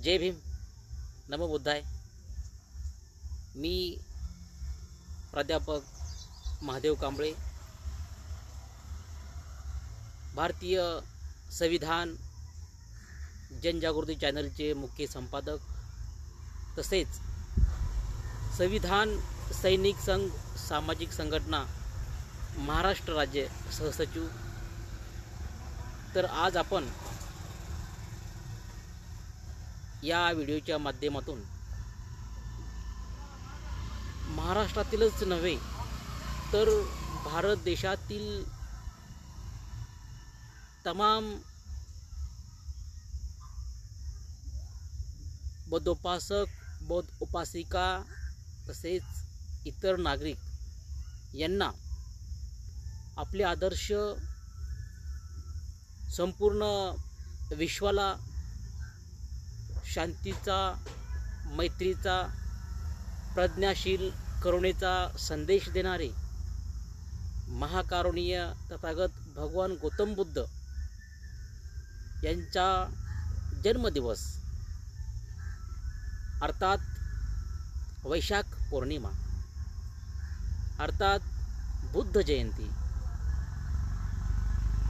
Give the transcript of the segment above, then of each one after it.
जय भीम, नमो बुद्धाय। मी प्राध्यापक महादेव कांबळे, भारतीय संविधान जनजागृती चॅनलचे मुख्य संपादक, तसेच संविधान सैनिक संघ सामाजिक संघटना महाराष्ट्र राज्य सहसचिव। तर आज आपण या व्हिडिओच्या माध्यमातून महाराष्ट्रातीलच नव्हे तर भारत देशातील तमाम बौद्धोपासक, बौद्ध उपासिका तसेच इतर नागरिक यांना आपले आदर्श संपूर्ण विश्वाला शांतीचा, मैत्रीचा, प्रज्ञाशील करुणेचा संदेश देणारे महाकारुणीय तथागत भगवान गौतम बुद्ध यांचा जन्मदिवस अर्थात वैशाख पौर्णिमा अर्थात बुद्ध जयंती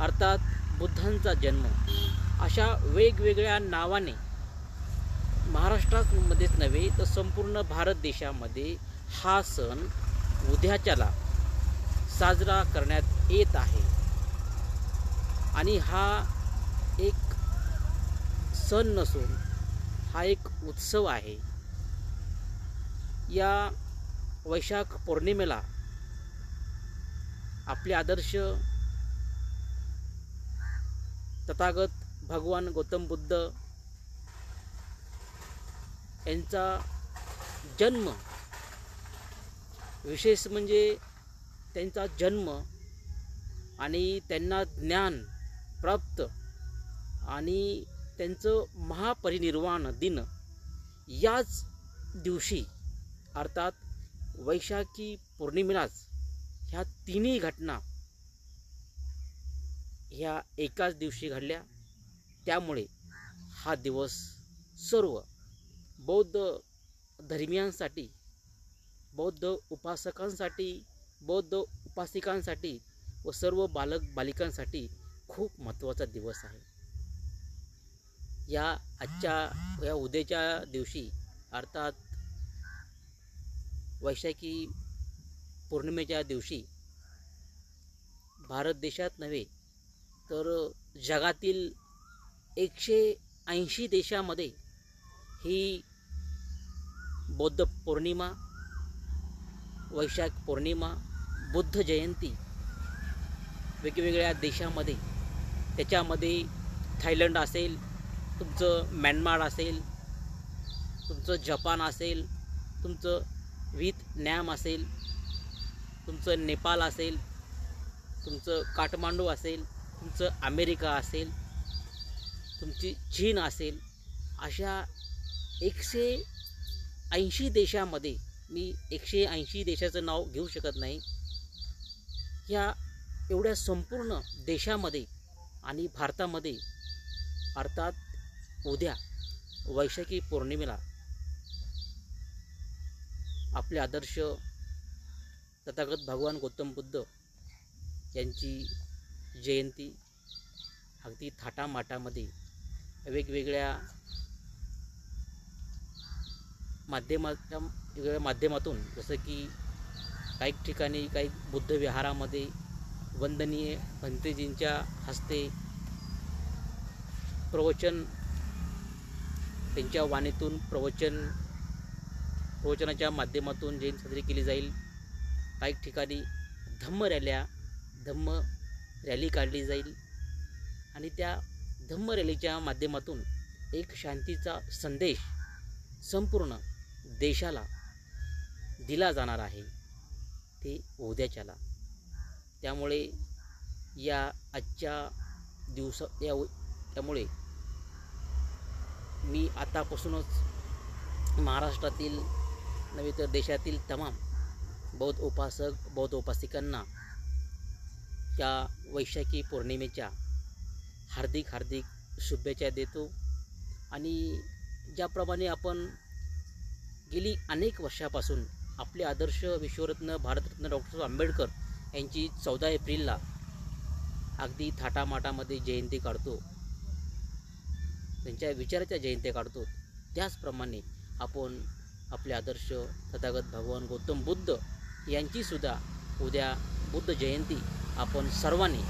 अर्थात बुद्धांचा जन्म अशा वेगवेगळ्या नावाने महाराष्ट्रामध्येच नव्हे तर संपूर्ण भारत देशामध्ये हा सण उद्याच्याला साजरा करण्यात येत आहे। आणि हा एक सण नसून हा एक उत्सव आहे। या वैशाख पौर्णिमेला आपले आदर्श तथागत भगवान गौतम बुद्ध यांचा जन्म, विशेष म्हणजे त्यांचा जन्म आणि त्यांना ज्ञान प्राप्त आणि त्यांचं महापरिनिर्वाण दिन याच दिवशी अर्थात वैशाखी पौर्णिमेलाच ह्या तिन्ही घटना ह्या एकाच दिवशी घडल्या। त्यामुळे हा दिवस सर्व बौद्ध धर्मियांसाठी, बौद्ध उपासकांसाठी, बौद्ध उपासिकांसाठी व सर्व बालक बालिकांसाठी खूप महत्त्वाचा दिवस आहे। या उद्याच्या दिवशी अर्थात वैशाखी पौर्णिमेच्या दिवशी भारत देशात नव्हे तर जगातील 180 देशामध्ये ही बौद्ध पौर्णिमा, वैशाख पौर्णिमा, बुद्ध जयंती वेगवेगळ्या देशामध्ये, त्याच्यामध्ये थायलंड असेल, तुमचं म्यानमार असेल, तुमचं जपान असेल, तुमचं व्हिएतनाम असेल, तुमचं नेपाळ असेल, तुमचं काठमांडू असेल, तुमचं अमेरिका असेल, तुमची चीन असेल, अशा 180 देशामध्ये, मी 180 देशाचं नाव घेऊ शकत नाही, ह्या एवढ्या संपूर्ण देशामध्ये आणि भारतामध्ये अर्थात उद्या वैशाखी पौर्णिमेला आपले आदर्श तथागत भगवान गौतम बुद्ध यांची जयंती अगदी थाटामाटामध्ये वेगवेगळ्या माध्यमातून, जसं की काही ठिकाणी काही बुद्ध विहारामध्ये वंदनीय पंतजींच्या हस्ते प्रवचन, त्यांच्या वाणीतून प्रवचनाच्या माध्यमातून जयंती साजरी केली जाईल। काही ठिकाणी धम्म रॅली काढली जाईल आणि त्या धम्म रॅलीच्या माध्यमातून एक शांतीचा संदेश संपूर्ण देशाला दिला जाणार आहे, ते उद्याच्याला। त्यामुळे या आजच्या त्यामुळे मी आतापासूनच महाराष्ट्रातील नव्हे तर देशातील तमाम बौद्ध उपासक, बौद्ध उपासिकांना या वैशाखी पौर्णिमेच्या हार्दिक शुभेच्छा देतो। आणि ज्याप्रमाणे आपण गेली अनेक वर्षापासून आपले आदर्श विश्वरत्न भारतरत्न डॉक्टर आंबेडकर यांची 14 एप्रिलला अगदी थाटामाटामध्ये जयंती काढतो, त्यांच्या विचाराच्या जयंत्या काढतो, त्याचप्रमाणे आपण आपले आदर्श तथागत भगवान गौतम बुद्ध यांचीसुद्धा उद्या बुद्ध जयंती आपण सर्वांनी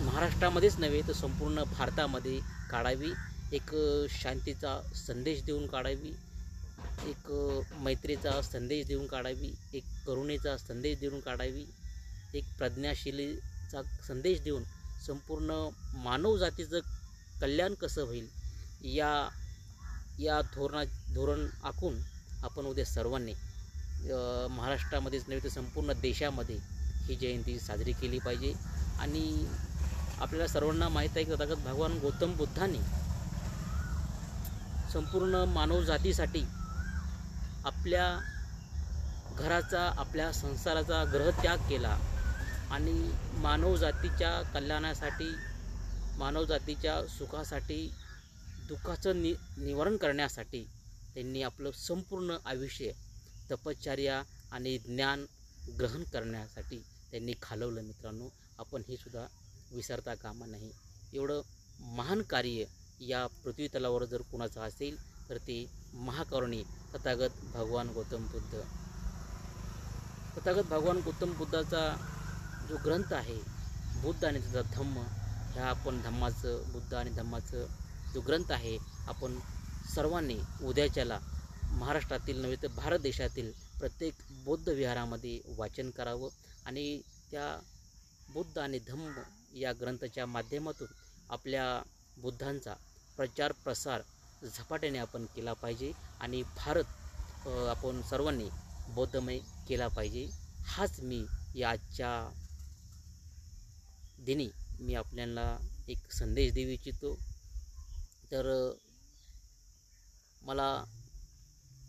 महाराष्ट्रामध्येच नव्हे तर संपूर्ण भारतामध्ये काढावी. एक शांतीचा संदेश देऊन काढावी, एक मैत्रीचा संदेश देऊन काढावी, एक करुणेचा संदेश देऊन काढावी, एक प्रज्ञाशीलीचा संदेश देऊन संपूर्ण मानवजातीचं कल्याण कसं होईल या धोरण आखून आपण उद्या सर्वांनी महाराष्ट्रामध्येच नव्हे तर संपूर्ण देशामध्ये ही जयंती साजरी केली पाहिजे. आणि आपल्याला सर्वांना माहीत आहे की तथागत भगवान गौतम बुद्धांनी संपूर्ण मानवजातीसाठी आपल्या घराचा, आपल्या संसाराचा ग्रहत्याग केला आणि मानवजातीच्या कल्याणासाठी, मानवजातीच्या सुखासाठी, दुःखाचं निवारण करण्यासाठी त्यांनी आपलं संपूर्ण आयुष्य तपश्चर्या आणि ज्ञान ग्रहण करण्यासाठी त्यांनी घालवलं. मित्रांनो, आपण हे सुद्धा विसरता कामा नाही. एवढं महान कार्य या पृथ्वीतलावर जर कुणाचं असेल तर ते महाकरुणी तथागत भगवान गौतम बुद्ध. तथागत भगवान गौतम बुद्धाचा जो ग्रंथ आहे बुद्ध आणि त्याचा धम्म, ह्या आपण धम्माचं, बुद्ध आणि धम्माचं जो ग्रंथ आहे आपण सर्वांनी उद्याच्याला महाराष्ट्रातील नव्हे तर भारत देशातील प्रत्येक बौद्ध विहारामध्ये वाचन करावं आणि त्या बुद्ध आणि धम्म या ग्रंथाच्या माध्यमातून आपल्या बुद्धांचा प्रचार प्रसार झपाट्याने आपण केला पाहिजे आणि भारत आपण सर्वांनी बौद्धमय केला पाहिजे. हाच मी या आजच्या दिनी मी आपल्याला एक संदेश देऊ इच्छितो. तर मला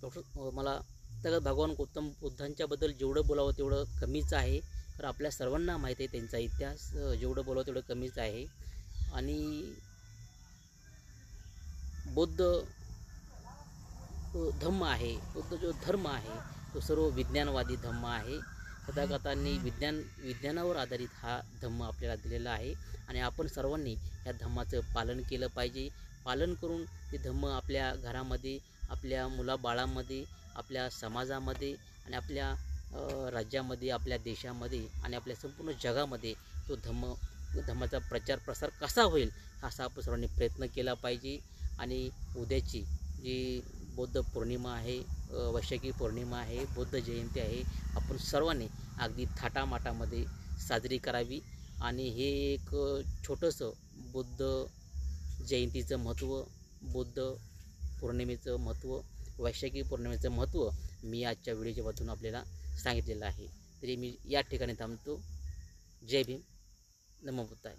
तथागत भगवान गौतम बुद्धांच्याबद्दल जेवढं बोलावं तेवढं कमीच आहे, तर आपल्या सर्वांना माहीत आहे त्यांचा इतिहास, जेवढं बोलावं तेवढं कमीच आहे. आणि बौद्ध धम्म आहे, बौद्ध जो धर्म आहे तो सर्व विज्ञानवादी धम्म आहे. तथागतांनी विज्ञानावर आधारित हा धम्म आपल्याला दिलेला आहे आणि आपण सर्वांनी ह्या धम्माचं पालन केलं पाहिजे. पालन करून ते धम्म आपल्या घरामध्ये, आपल्या मुलाबाळांमध्ये, आपल्या समाजामध्ये आणि आपल्या राज्यामध्ये, आपल्या देशामध्ये आणि आपल्या संपूर्ण जगामध्ये तो धम्माचा प्रचार प्रसार कसा होईल असा आपण सर्वांनी प्रयत्न केला पाहिजे. आणि उद्याची जी बौद्ध पौर्णिमा आहे, वैशाखी पौर्णिमा आहे, बुद्ध जयंती आहे, आपण सर्वांनी अगदी थाटामाटामध्ये साजरी करावी. आणि हे एक छोटंसं बुद्ध जयंतीचं महत्त्व, बुद्ध पौर्णिमेचं महत्त्व, वैशाखी पौर्णिमेचं महत्त्व मी आजच्या व्हिडिओच्या मधून आपल्याला सांगितलेलं आहे. तरी मी या ठिकाणी थांबतो. जय भीम, नमो बुद्धाय.